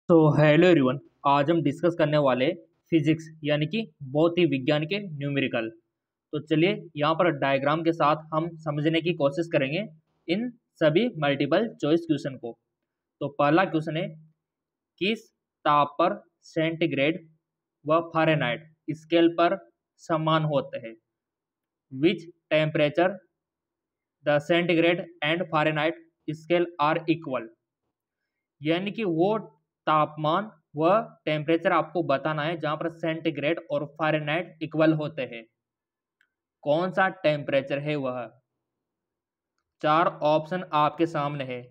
तो hello everyone. आज हम डिस्कस करने वाले फिजिक्स यानी कि भौतिक विज्ञान के न्यूमेरिकल। तो चलिए यहाँ पर डायग्राम के साथ हम समझने की कोशिश करेंगे इन सभी मल्टीपल चॉइस क्वेश्चन को। तो पहला क्वेश्चन है, किस ताप पर सेंटीग्रेड व फ़ारेनहाइट स्केल पर समान होते हैं? Which temperature the centigrade and Fahrenheit scale are equal. यानी कि वो तापमान व टेम्परेचर आपको बताना है जहां पर सेंटीग्रेड और फ़ारेनहाइट इक्वल होते हैं। कौन सा टेम्परेचर है वह? चार ऑप्शन आपके सामने है,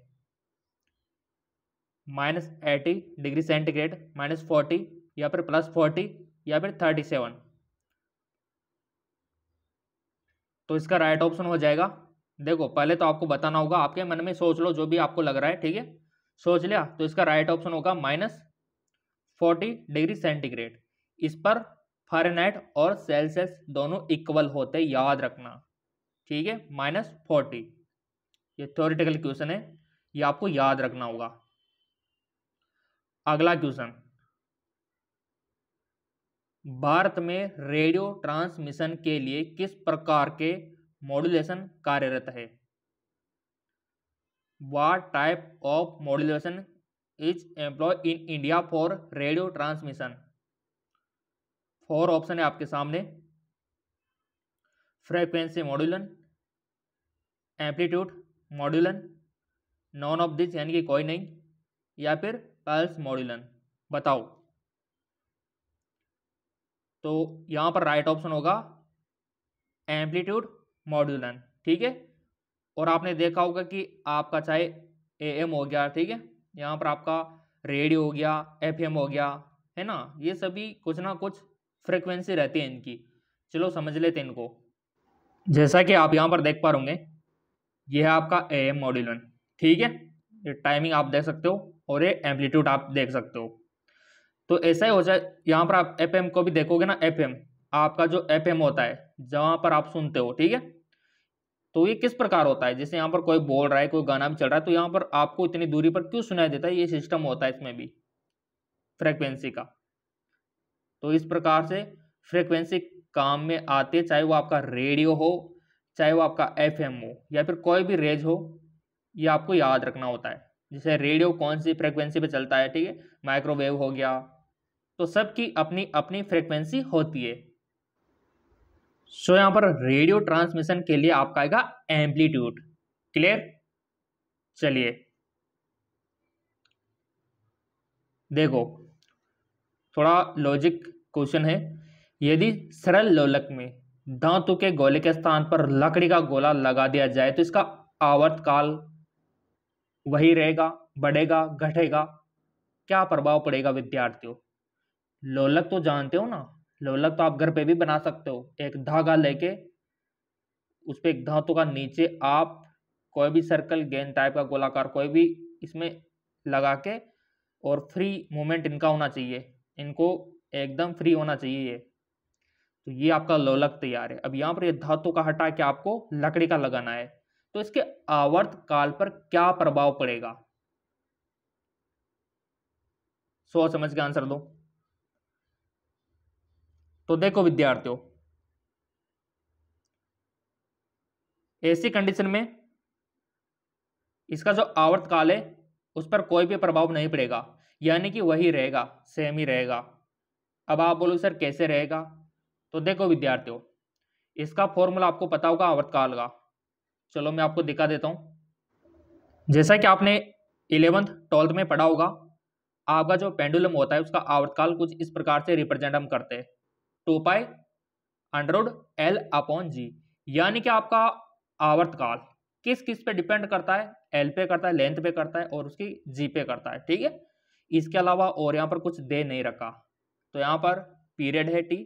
-80 डिग्री सेंटीग्रेड, -40 या फिर +40 या फिर 37। तो इसका राइट ऑप्शन हो जाएगा, देखो पहले तो आपको बताना होगा, आपके मन में सोच लो जो भी आपको लग रहा है, ठीक है। सोच लिया तो इसका राइट ऑप्शन होगा -40 डिग्री सेंटीग्रेड। इस पर फ़ारेनहाइट और सेल्सियस दोनों इक्वल होते, याद रखना, ठीक है। -40 ये थ्योरेटिकल क्वेश्चन है, ये आपको याद रखना होगा। अगला क्वेश्चन, भारत में रेडियो ट्रांसमिशन के लिए किस प्रकार के मॉड्यूलेशन कार्यरत है? What type of modulation is employed in India for radio transmission? 4 option है आपके सामने, frequency modulation, amplitude modulation, none of this यानी कि कोई नहीं, या फिर पल्स मॉड्यूलन। बताओ। तो यहां पर राइट ऑप्शन होगा एम्पलीट्यूड मॉड्यूलन, ठीक है। और आपने देखा होगा कि आपका चाहे एएम हो गया, ठीक है, यहाँ पर आपका रेडियो हो गया, एफएम हो गया, है ना, ये सभी कुछ ना कुछ फ्रीक्वेंसी रहती है इनकी। चलो समझ लेते हैं इनको। जैसा कि आप यहाँ पर देख पा रहे, ये है आपका एएम मॉड्यूलन, ठीक है। ये टाइमिंग आप देख सकते हो और ये एम्पलीट्यूड आप देख सकते हो। तो ऐसा ही हो जाए, यहाँ पर आप एफएम को भी देखोगे ना, एफएम आपका जो एफएम होता है जहाँ पर आप सुनते हो, ठीक है। तो ये किस प्रकार होता है, जैसे यहाँ पर कोई बोल रहा है, कोई गाना भी चल रहा है, तो यहाँ पर आपको इतनी दूरी पर क्यों सुनाई देता है? ये सिस्टम होता है इसमें भी फ्रीक्वेंसी का। तो इस प्रकार से फ्रीक्वेंसी काम में आती है, चाहे वो आपका रेडियो हो, चाहे वो आपका एफएम हो, या फिर कोई भी रेज हो, ये आपको याद रखना होता है। जैसे रेडियो कौन सी फ्रीक्वेंसी पे चलता है, ठीक है, माइक्रोवेव हो गया, तो सबकी अपनी अपनी फ्रीक्वेंसी होती है। सो यहाँ पर रेडियो ट्रांसमिशन के लिए आपका आएगा एम्पलीट्यूड। क्लियर? चलिए देखो, थोड़ा लॉजिक क्वेश्चन है। यदि सरल लोलक में धातु के गोले के स्थान पर लकड़ी का गोला लगा दिया जाए तो इसका आवर्तकाल वही रहेगा, बढ़ेगा, घटेगा? क्या प्रभाव पड़ेगा विद्यार्थियों? लोलक तो जानते हो ना, लोलक तो आप घर पे भी बना सकते हो। एक धागा लेके उस पर एक धातु का नीचे आप कोई भी सर्कल, गेंद टाइप का गोलाकार कोई भी इसमें लगा के, और फ्री मूवमेंट इनका होना चाहिए, इनको एकदम फ्री होना चाहिए ये। तो ये आपका लोलक तैयार है। अब यहाँ पर ये धातु का हटा के आपको लकड़ी का लगाना है, तो इसके आवर्त काल पर क्या प्रभाव पड़ेगा? सोच समझ के आंसर दो। तो देखो विद्यार्थियों, ऐसी कंडीशन में इसका जो आवर्त काल है उस पर कोई भी प्रभाव नहीं पड़ेगा, यानी कि वही रहेगा, सेम ही रहेगा। अब आप बोलो सर कैसे रहेगा? तो देखो विद्यार्थियों, इसका फॉर्मूला आपको पता होगा आवर्तकाल का। चलो मैं आपको दिखा देता हूं। जैसा कि आपने 11th 12th में पढ़ा होगा, आपका जो पेंडुलम होता है उसका आवर्तकाल कुछ इस प्रकार से रिप्रेजेंट हम करते हैं, 2π√L/G। यानी कि आपका आवर्तकाल किस किस पे डिपेंड करता है? एल पे करता है, लेंथ पे करता है, और उसकी जी पे करता है, ठीक है। इसके अलावा और यहाँ पर कुछ दे नहीं रखा। तो यहाँ पर पीरियड है टी,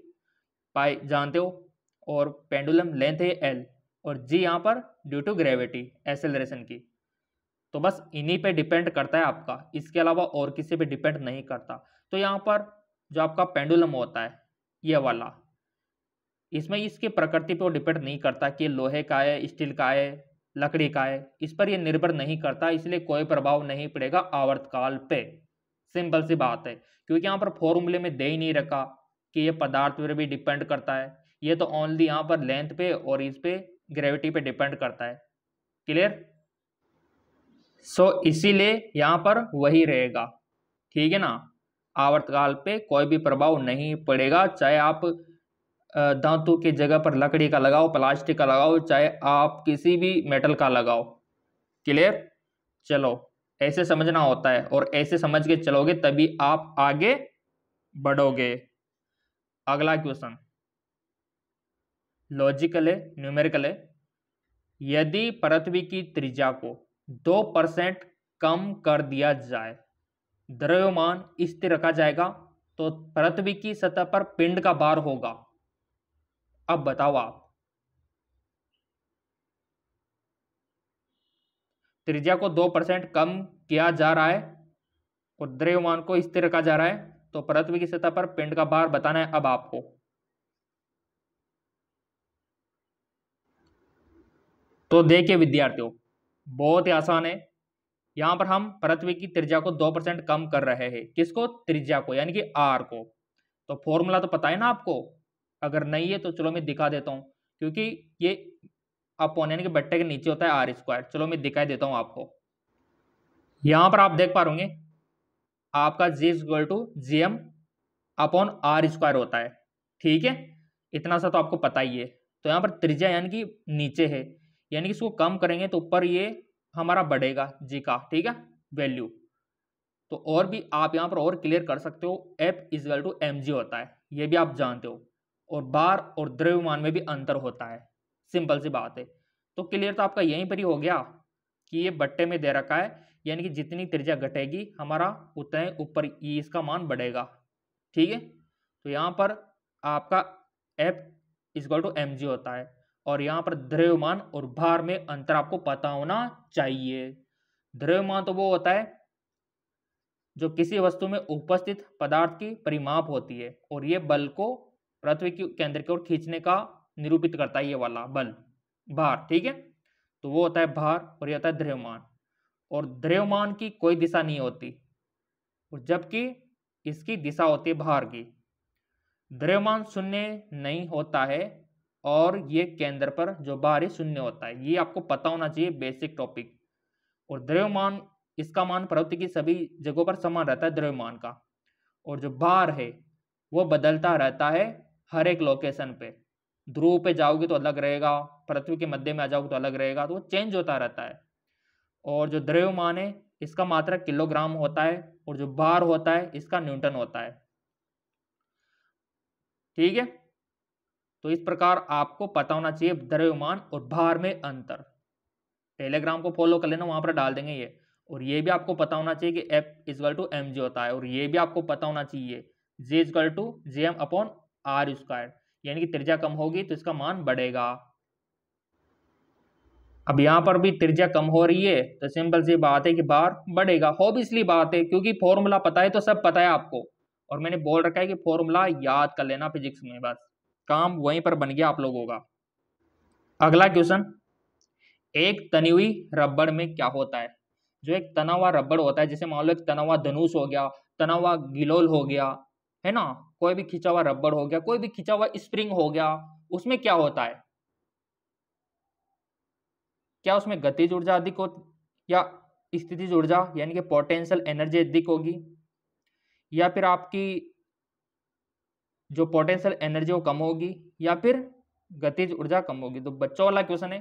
पाई जानते हो, और पेंडुलम लेंथ है एल, और जी यहाँ पर ड्यू टू ग्रेविटी, एक्सेलरेशन की। तो बस इन्हीं पे डिपेंड करता है आपका, इसके अलावा और किसी पे डिपेंड नहीं करता। तो यहाँ पर जो आपका पेंडुलम होता है ये वाला, इसमें इसकी प्रकृति पे वो डिपेंड नहीं करता कि लोहे का है, स्टील का है, लकड़ी का है, इस पर ये निर्भर नहीं करता, इसलिए कोई प्रभाव नहीं पड़ेगा आवर्तकाल पे। सिंपल सी बात है, क्योंकि यहाँ पर फॉर्मूले में दे ही नहीं रखा कि ये पदार्थ पर भी डिपेंड करता है, ये तो ओनली यहाँ पर लेंथ पे और इस पे ग्रेविटी पे डिपेंड करता है। क्लियर? सो इसीलिए यहाँ पर वही रहेगा, ठीक है ना। आवर्तकाल पे कोई भी प्रभाव नहीं पड़ेगा, चाहे आप धातु की जगह पर लकड़ी का लगाओ, प्लास्टिक का लगाओ, चाहे आप किसी भी मेटल का लगाओ। क्लियर? चलो, ऐसे समझना होता है और ऐसे समझ के चलोगे तभी आप आगे बढ़ोगे। अगला क्वेश्चन लॉजिकल है, न्यूमेरिकल है। यदि पृथ्वी की त्रिज्या को 2% कम कर दिया जाए, द्रव्यमान स्थिर रखा जाएगा, तो पृथ्वी की सतह पर पिंड का भार होगा। अब बताओ आप, त्रिज्या को 2% कम किया जा रहा है और द्रव्यमान को स्थिर रखा जा रहा है, तो पृथ्वी की सतह पर पिंड का भार बताना है अब आपको। तो देखिए विद्यार्थियों, बहुत ही आसान है। यहां पर हम पृथ्वी की त्रिज्या को 2% कम कर रहे हैं। किसको? त्रिज्या को, यानी कि आर को। तो फॉर्मूला तो पता है ना आपको? अगर नहीं है तो चलो मैं दिखा देता हूं, क्योंकि ये अपॉन यानी कि बट्टे के नीचे होता है आर स्क्वायर। चलो मैं दिखाई देता हूं आपको। यहां पर आप देख पा रहे होंगे आपका G equal to G M upon R square होता है, ठीक है। इतना सा तो आपको पता ही है। तो यहाँ पर त्रिज्या यानी कि नीचे है, यानी कि इसको कम करेंगे तो ऊपर ये हमारा बढ़ेगा जी का, ठीक है, वैल्यू। तो और भी आप यहाँ पर और क्लियर कर सकते हो, F equal to M G होता है, ये भी आप जानते हो। और भार और द्रव्यमान में भी अंतर होता है, सिंपल सी बात है। तो क्लियर तो आपका यहीं पर ही हो गया कि ये बट्टे में दे रखा है, यानी कि जितनी त्रिज्या घटेगी हमारा उतना ही ऊपर ये इसका मान बढ़ेगा, ठीक है। तो यहाँ पर आपका F equal to M G होता है, और यहाँ पर द्रव्यमान और भार में अंतर आपको पता होना चाहिए। द्रव्यमान तो वो होता है जो किसी वस्तु में उपस्थित पदार्थ की परिमाप होती है, और ये बल को पृथ्वी के केंद्र की ओर खींचने का निरूपित करता है, ये वाला बल, भार, ठीक है। तो वो होता है भार और ये होता है द्रव्यमान। और द्रव्यमान की कोई दिशा नहीं होती, और जबकि इसकी दिशा होती है भार की। द्रव्यमान शून्य नहीं होता है और ये केंद्र पर जो भार है शून्य होता है, ये आपको पता होना चाहिए, बेसिक टॉपिक। और द्रव्यमान, इसका मान पृथ्वी की सभी जगहों पर समान रहता है द्रव्यमान का, और जो भार है वो बदलता रहता है हर एक लोकेशन पे। ध्रुव पे जाओगे तो अलग रहेगा, पृथ्वी के मध्य में आ जाओगे तो अलग रहेगा, तो वो चेंज होता रहता है। और जो द्रव्यमान है इसका मात्रक किलोग्राम होता है, और जो भार होता है इसका न्यूटन होता है, ठीक है। तो इस प्रकार आपको पता होना चाहिए द्रव्यमान और भार में अंतर। टेलीग्राम को फॉलो कर लेना, वहां पर डाल देंगे ये। और ये भी आपको पता होना चाहिए कि F equal to M G होता है, और ये भी आपको पता होना चाहिए G equal to G M upon R square, यानी कि त्रिज्या कम होगी तो इसका मान बढ़ेगा। अब यहाँ पर भी त्रिज्या कम हो रही है तो सिंपल सी बात है कि भार बढ़ेगा, हो भी इसलिए बात है क्योंकि फॉर्मूला पता है, तो सब पता है आपको। और मैंने बोल रखा है कि फॉर्मूला याद कर लेना फिजिक्स में, बस काम वहीं पर बन गया आप लोगों का। अगला क्वेश्चन, एक तनी हुई रबड़ में क्या होता है? जो एक तना हुआ रबड़ होता है, जैसे मान लो एक तना हुआ धनुष हो गया, तना हुआ गिलोल हो गया, है ना, कोई भी खिंचा हुआ रबड़ हो गया, कोई भी खिंचा हुआ स्प्रिंग हो गया, उसमें क्या होता है? क्या उसमें गतिज ऊर्जा अधिक हो या स्थितिज ऊर्जा यानी कि पोटेंशियल एनर्जी अधिक होगी, या फिर आपकी जो पोटेंशियल एनर्जी वो कम होगी, या फिर गतिज ऊर्जा कम होगी? तो बच्चों वाला क्वेश्चन है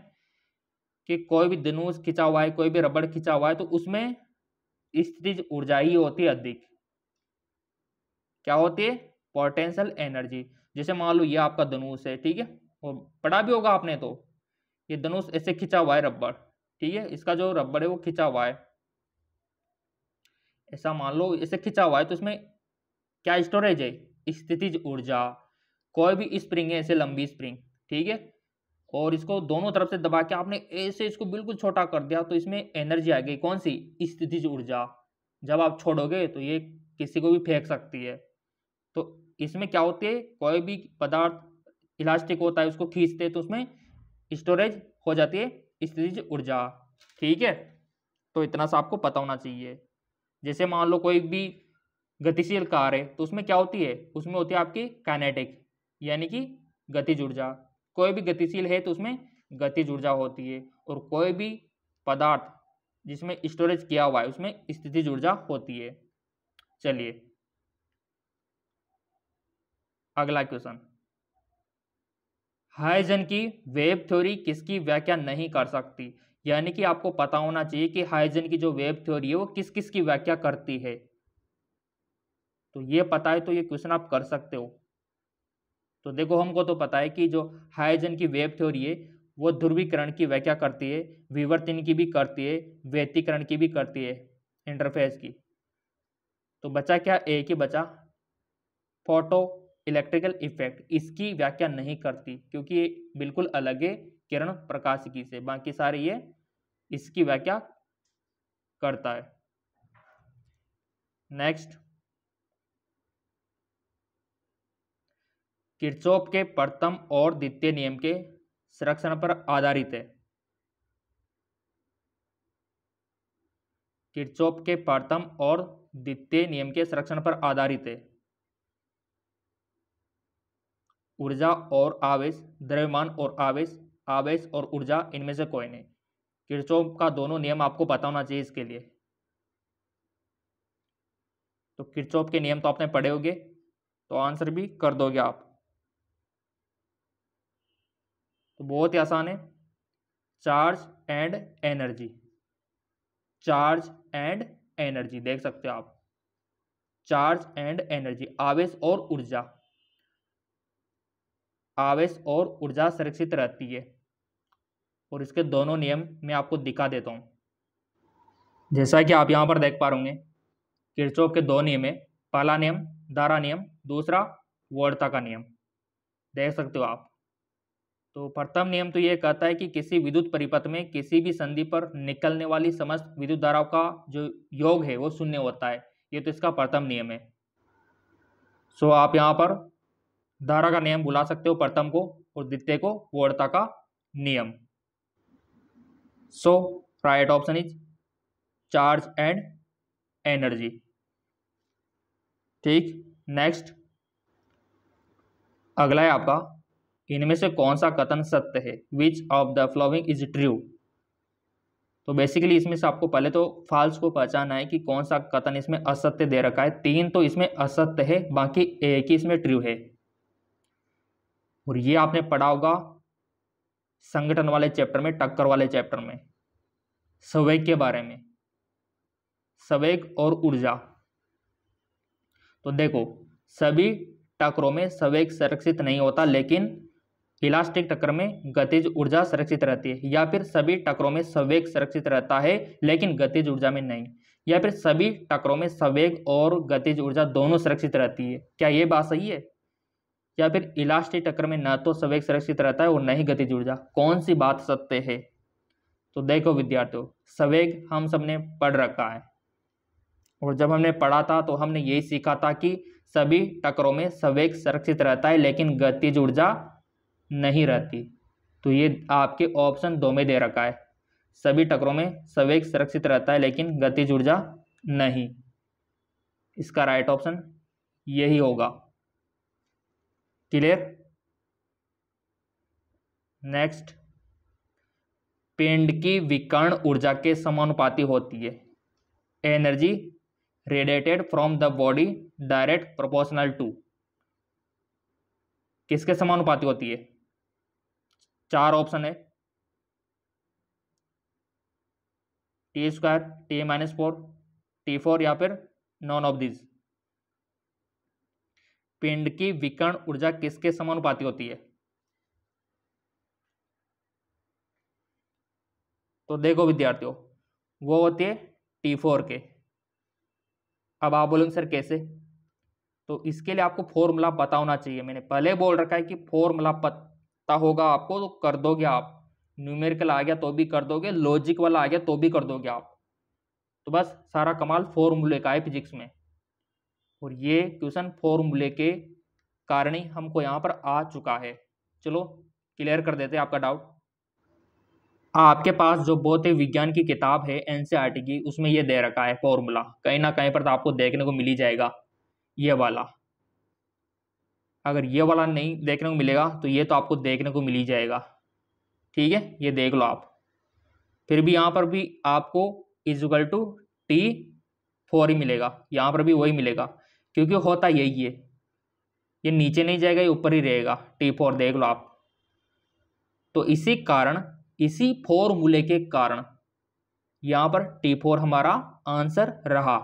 कि कोई भी धनुष खिंचा हुआ है, कोई भी रबड़ खिंचा हुआ है, तो उसमें स्थितिज ऊर्जा ही होती है अधिक। क्या होती है? Potential energy. जैसे मान लो ये आपका धनुष है, ठीक है, और पढ़ा भी होगा आपने, तो ये धनुष ऐसे खिंचा हुआ है रबड़, ठीक है, इसका जो रबड़ है वो खिंचा हुआ है, ऐसा मान लो ऐसे खिंचा हुआ है, तो इसमें क्या स्टोरेज है? स्थितिज ऊर्जा। कोई भी स्प्रिंग है ऐसे लंबी स्प्रिंग, ठीक है, और इसको दोनों तरफ से दबा के आपने ऐसे इसको बिल्कुल छोटा कर दिया, तो इसमें एनर्जी आ गई, कौन सी? स्थितिज ऊर्जा। जब आप छोड़ोगे तो ये किसी को भी फेंक सकती है। तो इसमें क्या होती है, कोई भी पदार्थ इलास्टिक होता है, उसको खींचते हैं तो उसमें स्टोरेज हो जाती है स्थितिज ऊर्जा, ठीक है। तो इतना सा आपको पता होना चाहिए। जैसे मान लो कोई भी गतिशील कार है तो उसमें क्या होती है, उसमें होती है आपकी काइनेटिक यानी कि गतिज ऊर्जा। कोई भी गतिशील है तो उसमें गतिज ऊर्जा होती है, और कोई भी पदार्थ जिसमें स्टोरेज किया हुआ है उसमें स्थितिज ऊर्जा होती है। चलिए अगला क्वेश्चन, हाइजेन की वेव थ्योरी किसकी व्याख्या नहीं कर सकती? यानी कि आपको पता होना चाहिए कि हाइजेन की जो वेव थ्योरी है वो किस किस की व्याख्या करती है। तो ये पता है तो ये क्वेश्चन आप कर सकते हो। तो देखो हमको तो पता है कि जो हाइजेन की वेव थ्योरी है वो ध्रुवीकरण की व्याख्या करती है, विवर्तन की भी करती है, व्यतिकरण की भी करती है, इंटरफेस की। तो बचा क्या, एक ही बचा, फोटो इलेक्ट्रिकल इफेक्ट। इसकी व्याख्या नहीं करती क्योंकि ये बिल्कुल अलग है किरण प्रकाशिकी से, बाकी सारे ये इसकी व्याख्या करता है। नेक्स्ट, किरचॉफ के प्रथम और द्वितीय नियम के संरक्षण पर आधारित है। किरचॉफ के प्रथम और द्वितीय नियम के संरक्षण पर आधारित है। ऊर्जा और आवेश, द्रव्यमान और आवेश, आवेश और ऊर्जा, इनमें से कोई नहीं। किरचॉफ का दोनों नियम आपको पता होना चाहिए इसके लिए। तो किरचॉफ के नियम तो आपने पढ़े होंगे, तो आंसर भी कर दोगे आप। तो बहुत ही आसान है, charge and energy. Charge and energy देख सकते हो आप, चार्ज एंड एनर्जी, आवेश और ऊर्जा, आवेश और ऊर्जा संरक्षित रहती है। और इसके दोनों नियम मैं आपको दिखा देता हूं। जैसा कि आप यहां पर देख पा रहे होंगे, किरचॉफ के दो नियम है। पहला नियम धारा नियम, दूसरा वोल्टा का नियम, देख सकते हो आप। तो प्रथम नियम तो ये कहता है कि किसी विद्युत परिपथ में किसी भी संधि पर निकलने वाली समस्त विद्युत धाराओं का जो योग है वो शून्य होता है। ये तो इसका प्रथम नियम है। सो आप यहाँ पर धारा का नियम बुला सकते हो प्रथम को, और द्वितीय को वोल्टा का नियम। So right option is charge and energy. ठीक, नेक्स्ट अगला है आपका, इनमें से कौन सा कथन सत्य है? Which of the following is true? तो बेसिकली इसमें से आपको पहले तो फॉल्स को पहचानना है कि कौन सा कथन इसमें असत्य दे रखा है। तीन तो इसमें असत्य है, बाकी एक ही इसमें ट्रू है। और ये आपने पढ़ा होगा संगठन वाले चैप्टर में, टक्कर वाले चैप्टर में, संवेग के बारे में, संवेग और ऊर्जा। तो देखो सभी टक्करों में संवेग संरक्षित नहीं होता, लेकिन इलास्टिक टक्कर में गतिज ऊर्जा सुरक्षित रहती है। या फिर सभी टक्करों में संवेग सुरक्षित रहता है लेकिन गतिज ऊर्जा में नहीं। या फिर सभी टक्करों में संवेग और गतिज ऊर्जा दोनों सुरक्षित रहती है। क्या ये बात सही है? या फिर इलास्टिक टक्कर में न तो संवेग सुरक्षित रहता है और न ही गतिज ऊर्जा? कौन सी बात सत्य है? तो देखो विद्यार्थियों, संवेग हम सबने पढ़ रखा है, और जब हमने पढ़ा था तो हमने यही सीखा था कि सभी टक्करों में संवेग सुरक्षित रहता है लेकिन गतिज ऊर्जा नहीं रहती। तो ये आपके ऑप्शन 2 में दे रखा है, सभी टक्करों में संवेग सुरक्षित रहता है लेकिन गतिज ऊर्जा नहीं। इसका राइट ऑप्शन यही होगा। क्लियर? नेक्स्ट, पिंड की विकर्ण ऊर्जा के समानुपाती होती है। Energy radiated from the body direct proportional to, किसके समानुपाती होती है? 4 ऑप्शन है, T², T-4, T4 या फिर नॉन ऑफ दिस। पिंड की विकर्ण ऊर्जा किसके समानुपाती होती है? तो देखो विद्यार्थियों, वो होती है T4 के। अब आप बोलेंगे सर कैसे? तो इसके लिए आपको फॉर्मूला पता होना चाहिए। मैंने पहले बोल रखा है कि फॉर्मूला पता होगा आपको तो कर दोगे आप। न्यूमेरिकल आ गया तो भी कर दोगे, लॉजिक वाला आ गया तो भी कर दोगे आप। तो बस सारा कमाल फॉर्मूले का है फिजिक्स में, और ये क्वेश्चन फॉर्मूले के कारण ही हमको यहाँ पर आ चुका है। चलो क्लियर कर देते हैं आपका डाउट। आपके पास जो भौतिक विज्ञान की किताब है एनसीईआरटी की, उसमें ये दे रखा है फॉर्मूला, कहीं ना कहीं पर तो आपको देखने को मिल ही जाएगा। ये वाला। अगर ये वाला नहीं देखने को मिलेगा तो ये तो आपको देखने को मिल ही जाएगा, ठीक है, ये देख लो आप। फिर भी यहाँ पर भी आपको इजुकल टू T4 ही मिलेगा, यहाँ पर भी वही मिलेगा, क्योंकि होता यही है, ये नीचे नहीं जाएगा, ये ऊपर ही रहेगा, T4 देख लो आप। तो इसी कारण, इसी फॉर्मूले के कारण यहाँ पर T4 हमारा आंसर रहा।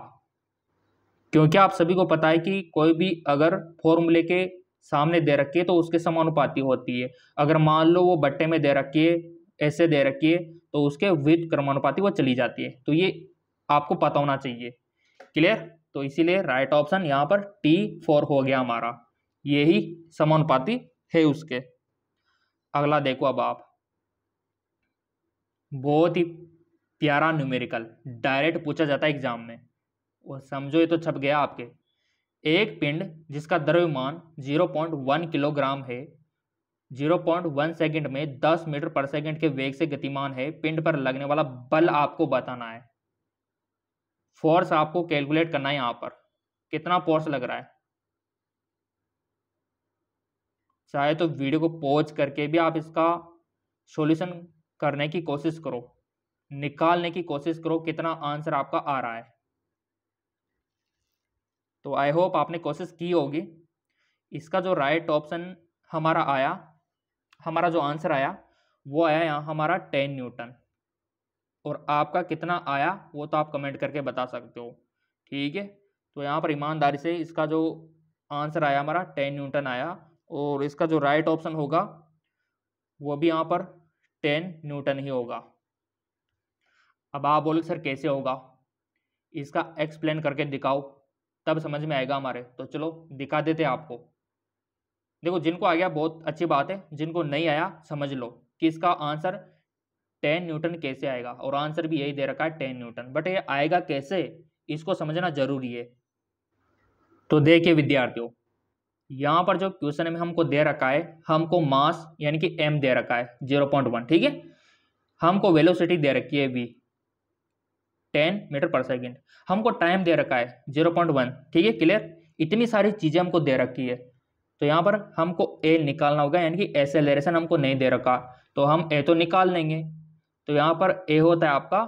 क्योंकि आप सभी को पता है कि कोई भी अगर फॉर्मूले के सामने दे रखी है तो उसके समानुपाती होती है। अगर मान लो वो बट्टे में दे रखी है, ऐसे दे रखी है, तो उसके विद क्रमानुपाती वो चली जाती है। तो ये आपको पता होना चाहिए, क्लियर। तो इसीलिए राइट ऑप्शन यहाँ पर T4 हो गया हमारा, यही समानुपाती है उसके। अगला देखो अब आप, बहुत ही प्यारा न्यूमेरिकल, डायरेक्ट पूछा जाता है एग्जाम में, वो समझो ये तो छप गया आपके। एक पिंड जिसका द्रव्यमान 0.1 किलोग्राम है, 0.1 सेकंड में 10 मीटर पर सेकंड के वेग से गतिमान है, पिंड पर लगने वाला बल आपको बताना है। फोर्स आपको कैलकुलेट करना है, यहाँ पर कितना फोर्स लग रहा है। चाहे तो वीडियो को पॉज करके भी आप इसका सॉल्यूशन करने की कोशिश करो, निकालने की कोशिश करो कितना आंसर आपका आ रहा है। तो आई होप आपने कोशिश की होगी। इसका जो राइट ऑप्शन हमारा आया, हमारा जो आंसर आया वो आया यहाँ हमारा 10 न्यूटन। और आपका कितना आया वो तो आप कमेंट करके बता सकते हो, ठीक है। तो यहाँ पर ईमानदारी से इसका जो आंसर आया हमारा 10 न्यूटन आया, और इसका जो राइट ऑप्शन होगा वो भी यहाँ पर 10 न्यूटन ही होगा। अब आप बोलोगे सर कैसे होगा, इसका एक्सप्लेन करके दिखाओ तब समझ में आएगा हमारे। तो चलो दिखा देते आपको। देखो जिनको आ गया बहुत अच्छी बात है, जिनको नहीं आया समझ लो कि इसका आंसर 10 न्यूटन कैसे आएगा। और आंसर भी यही दे रखा है 10 न्यूटन, बट ये आएगा कैसे इसको समझना जरूरी है। तो देखिए विद्यार्थियों, यहाँ पर जो क्वेश्चन में हमको दे रखा है, हमको मास यानी कि m दे रखा है 0.1, ठीक है। हमको वेलोसिटी दे रखी है v 10 मीटर पर सेकेंड, हमको टाइम दे रखा है 0.1, ठीक है, क्लियर। इतनी सारी चीजें हमको दे रखी है, तो यहाँ पर हमको a निकालना होगा, यानी कि एक्सेलरेशन हमको नहीं दे रखा, तो हम a तो निकाल लेंगे। तो यहाँ पर a होता है आपका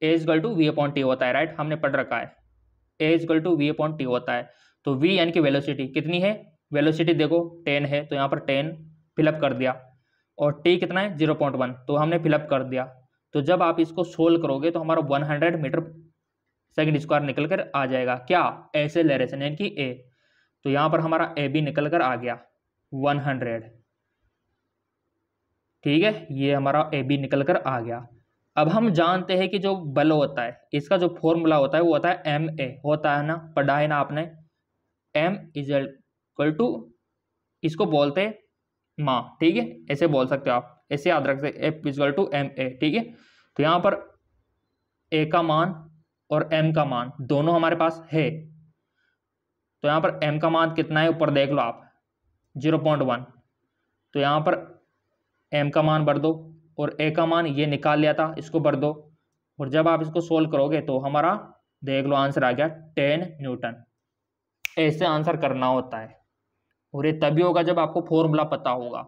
a equal to v upon T होता है, राइट, हमने पढ़ रखा है a equal to v upon T होता है। तो v यानी कि वेलोसिटी कितनी है, वेलोसिटी देखो 10 है, तो यहाँ पर 10 फिलअप कर दिया, और t कितना है 0.1, तो हमने फिलअप कर दिया। तो जब आप इसको सोल्व करोगे तो हमारा 100 मीटर सेकेंड स्क्वायर निकल कर आ जाएगा, क्या, एक्सेलरेशन यानी कि a। तो यहाँ पर हमारा ए बी निकल कर आ गया 100, ठीक है, ये हमारा ए बी निकल कर आ गया। अब हम जानते हैं कि जो बल होता है इसका जो फॉर्मूला होता है वो होता है एम ए, होता है ना, पढ़ा है ना आपने। एम इज इक्वल टू, इसको बोलते हैं माँ, ठीक है, ऐसे बोल सकते हो आप, ऐसे याद रख सकते, F is equal to M A, ठीक है। तो यहाँ पर ए का मान और एम का मान दोनों हमारे पास है। तो यहाँ पर m का मान कितना है ऊपर देख लो आप 0.1, तो यहाँ पर m का मान भर दो, और a का मान ये निकाल लिया था इसको भर दो, और जब आप इसको सोल्व करोगे तो हमारा देख लो आंसर आ गया 10 न्यूटन। ऐसे आंसर करना होता है, और ये तभी होगा जब आपको फॉर्मूला पता होगा।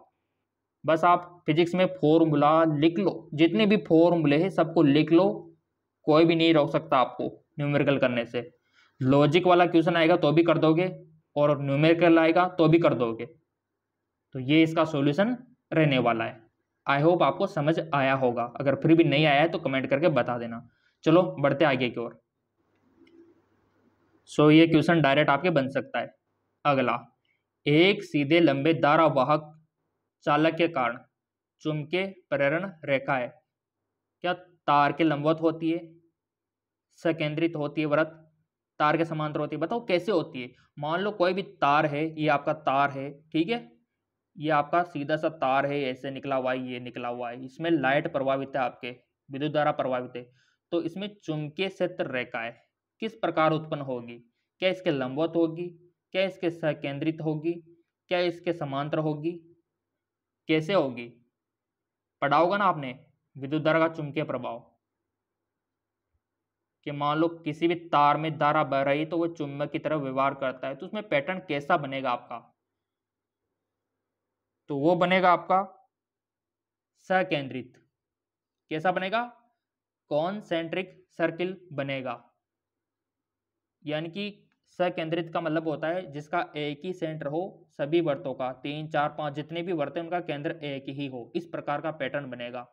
बस आप फिजिक्स में फॉर्मूला लिख लो, जितने भी फॉर्मूले हैं सबको लिख लो, कोई भी नहीं रोक सकता आपको न्यूमेरिकल करने से। लॉजिक वाला क्वेश्चन आएगा तो भी कर दोगे, और न्यूमेरिकल आएगा तो भी कर दोगे। तो ये इसका सॉल्यूशन रहने वाला है। आई होप आपको समझ आया होगा, अगर फिर भी नहीं आया है तो कमेंट करके बता देना। चलो बढ़ते आगे की ओर। सो ये क्वेश्चन डायरेक्ट आपके बन सकता है। अगला, एक सीधे लंबे धारावाहक चालक के कारण चुंबकीय प्रेरण रेखा है, क्या तार के लंबवत होती है, सकेंद्रित होती है, वृत्त, तार के समांतर होती है, बताओ कैसे होती है। मान लो कोई भी तार है, ये आपका तार है, ठीक है, ये आपका सीधा सा तार है, ऐसे निकला हुआ है, ये निकला हुआ है, इसमें लाइट प्रभावित है, आपके विद्युत धारा प्रभावित है। तो इसमें चुंबकीय क्षेत्र रेखा है, किस प्रकार उत्पन्न होगी, क्या इसके लंबवत होगी, क्या इसके सकेंद्रित होगी, क्या इसके समांतर होगी, कैसे होगी, पढ़ा होगा ना आपने विद्युत धारा का चुंबकीय प्रभाव। कि मान लो किसी भी तार में धारा बह रही तो वो चुंबक की तरह व्यवहार करता है, तो उसमें पैटर्न कैसा बनेगा आपका? तो वो बनेगा आपका सकेंद्रित। कैसा बनेगा? कॉन्सेंट्रिक सर्किल बनेगा। यानी कि सकेंद्रित का मतलब होता है जिसका एक ही सेंटर हो, सभी वृत्तों का 3 4 5 जितने भी वृत्त हैं उनका केंद्र एक ही हो, इस प्रकार का पैटर्न बनेगा।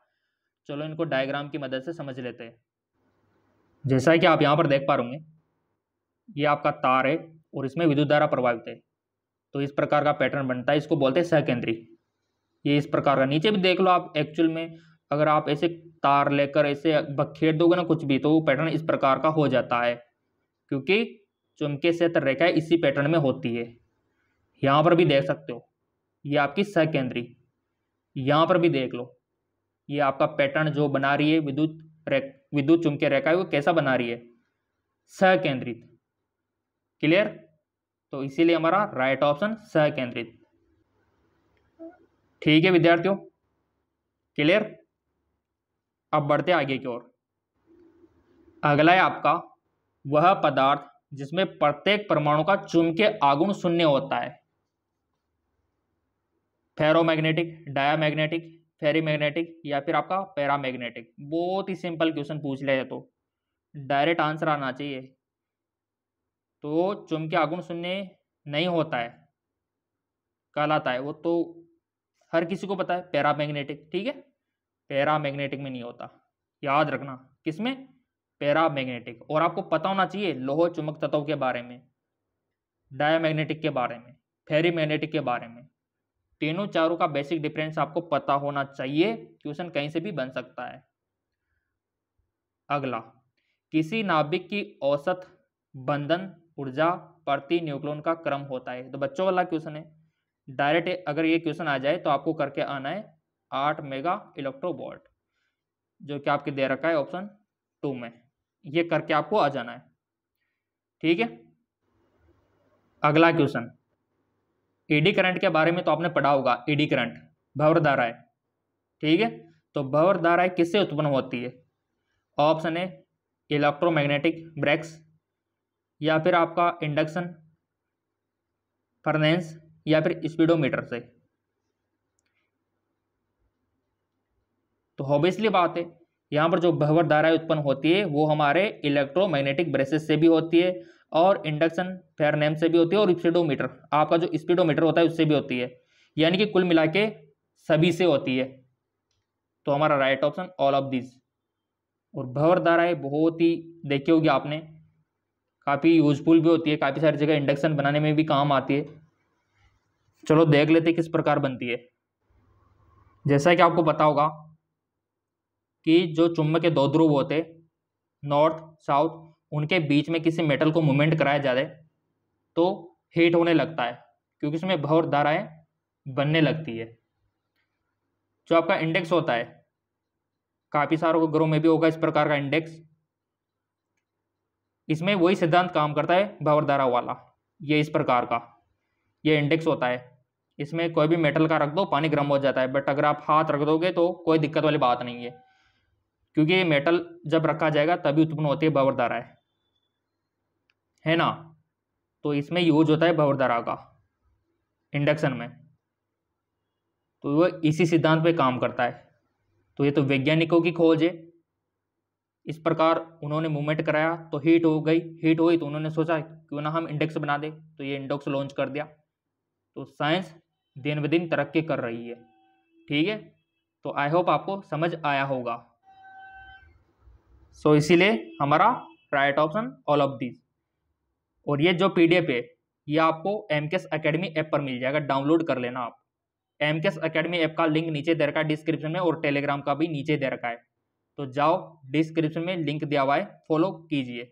चलो इनको डायग्राम की मदद से समझ लेते हैं। जैसा कि आप यहाँ पर देख पा रहे होंगे, ये आपका तार है और इसमें विद्युत धारा प्रवाहित है, तो इस प्रकार का पैटर्न बनता है, इसको बोलते हैं सकेंद्री। ये इस प्रकार का, नीचे भी देख लो आप, एक्चुअल में अगर आप ऐसे तार लेकर ऐसे बखेर दोगे ना कुछ भी, तो वो पैटर्न इस प्रकार का हो जाता है, क्योंकि चुंबकीय क्षेत्र रेखा इसी पैटर्न में होती है। यहाँ पर भी देख सकते हो, ये आपकी सकेंद्री। यहाँ पर भी देख लो, ये आपका पैटर्न जो बना रही है विद्युत चुंबकीय रेखा है, वो कैसा बना रही है? सकेंद्रित। क्लियर? तो इसीलिए हमारा राइट ऑप्शन सकेंद्रित। ठीक है विद्यार्थियों, क्लियर? अब बढ़ते आगे की ओर। अगला है आपका वह पदार्थ जिसमें प्रत्येक परमाणु का चुंबकीय आघूर्ण शून्य होता है। फेरोमैग्नेटिक, डायामैग्नेटिक, फेरीमैग्नेटिक या फिर आपका पैरामैग्नेटिक। बहुत ही सिंपल क्वेश्चन पूछ लिया है, तो डायरेक्ट आंसर आना चाहिए। तो चुंबकीय आघूर्ण शून्य नहीं होता है, कहलाता है वो, तो हर किसी को पता है पैरामैग्नेटिक। ठीक है, पैरामैग्नेटिक में नहीं होता, याद रखना। किसमें? पैरामैग्नेटिक। और आपको पता होना चाहिए लोह चुंबक तत्वों के बारे में, डायामैग्नेटिक के बारे में, फेरीमैग्नेटिक के बारे में। तीनों चारों का बेसिक डिफरेंस आपको पता होना चाहिए, क्वेश्चन कहीं से भी बन सकता है। अगला, किसी नाभिक की औसत बंधन ऊर्जा प्रति न्यूक्लियन का क्रम होता है। तो बच्चों वाला क्वेश्चन है, डायरेक्ट अगर ये क्वेश्चन आ जाए तो आपको करके आना है 8 मेगा इलेक्ट्रोवोल्ट, जो कि आपके दे रखा है ऑप्शन 2 में। ये करके आपको आ जाना है। ठीक है, अगला क्वेश्चन, एडी करंट के बारे में तो आपने पढ़ा होगा। एडी करंट भंवर धाराएं। ठीक है, तो भंवर धाराएं किससे उत्पन्न होती है? ऑप्शन है इलेक्ट्रोमैग्नेटिक ब्रेक्स, या फिर आपका इंडक्शन फर्नेस, या फिर स्पीडोमीटर से। तो ऑब्वियसली बात है, यहाँ पर जो भंवर धाराएं उत्पन्न होती है वो हमारे इलेक्ट्रोमैग्नेटिक ब्रेसेस से भी होती है, और इंडक्शन फेरनेस से भी होती है, और स्पीडोमीटर, आपका जो स्पीडोमीटर होता है उससे भी होती है। यानी कि कुल मिला के सभी से होती है। तो हमारा right option all of this. और भंवर धाराएं बहुत ही देखी होगी आपने, काफ़ी यूजफुल भी होती है, काफ़ी सारी जगह इंडक्शन बनाने में भी काम आती है। चलो देख लेते किस प्रकार बनती है। जैसा कि आपको पता होगा कि जो चुंबक के दो ध्रुव होते, नॉर्थ साउथ, उनके बीच में किसी मेटल को मूवमेंट कराया जाए तो हीट होने लगता है, क्योंकि उसमें भंवर धाराएं बनने लगती है। जो आपका इंडेक्स होता है, काफ़ी सारों ग्रोह में भी होगा इस प्रकार का इंडेक्स, इसमें वही सिद्धांत काम करता है भंवर धारा वाला। ये इस प्रकार का ये इंडेक्स होता है, इसमें कोई भी मेटल का रख दो पानी गर्म हो जाता है, बट अगर आप हाथ रख दोगे तो कोई दिक्कत वाली बात नहीं है, क्योंकि ये मेटल जब रखा जाएगा तभी उत्पन्न होती है भंवर धाराएं, है ना। तो इसमें यूज होता है भंवर धारा का इंडक्शन में, तो वो इसी सिद्धांत पे काम करता है। तो ये तो वैज्ञानिकों की खोज है, इस प्रकार उन्होंने मूवमेंट कराया तो हीट हो गई, हीट हुई तो उन्होंने सोचा क्यों ना हम इंडेक्स बना दें, तो ये इंडेक्स लॉन्च कर दिया। तो साइंस दिन ब दिन तरक्की कर रही है। ठीक है, तो आई होप आपको समझ आया होगा। सो इसीलिए हमारा right option all of this. और ये जो पीडीएफ है ये आपको एमकेएस एकेडमी ऐप पर मिल जाएगा, डाउनलोड कर लेना आप। एमकेएस एकेडमी ऐप का लिंक नीचे दे रखा है डिस्क्रिप्शन में, और टेलीग्राम का भी नीचे दे रखा है, तो जाओ डिस्क्रिप्शन में लिंक दिया हुआ है, फॉलो कीजिए।